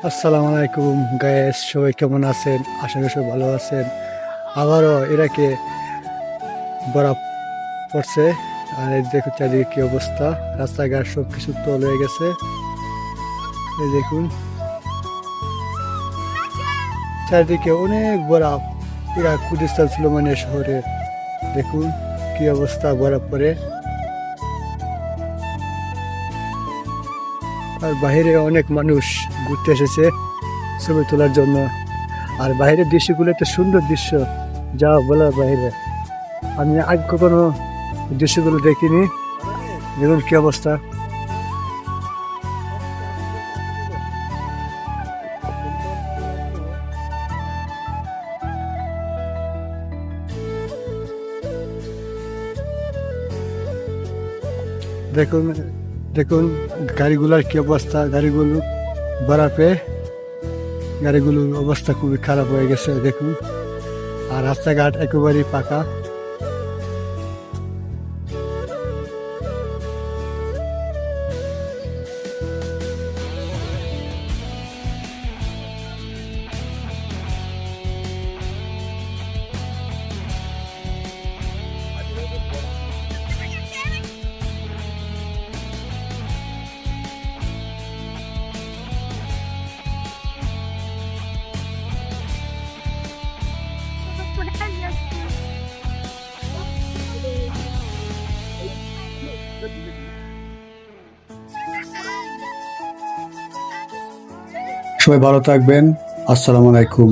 আসসালামু আলাইকুম গায়েস, সবাই কেমন আছেন? আশা করি সবাই ভালো আছেন। আবারও ইরাকে বরফ পড়ছে। আর এই দেখুন চারিদিকে কি অবস্থা, রাস্তাঘাট সব কিছু তল হয়ে গেছে। এই দেখুন চারিদিকে অনেক বরফ। ইরাক কুর্দিস্তান সুলেমানিয়া শহরে দেখুন কি অবস্থা, বরফ পড়ে। আর বাইরে অনেক মানুষ ঘুরতে এসেছে ছবি তোলার জন্য। আর বাইরের দৃশ্যগুলো একটা সুন্দর দৃশ্য, যা বলার বাইরে। আমি আগে কখনো দৃশ্যগুলো দেখিনি। দেখুন কি অবস্থা। দেখুন দেখুন গাড়িগুলোর কি অবস্থা, গাড়িগুলো বরফে, গাড়িগুলোর অবস্থা খুবই খারাপ হয়ে গেছে দেখুন। আর রাস্তাঘাট একেবারেই পাকা। সবাই ভালো থাকবেন। আসসালামু আলাইকুম।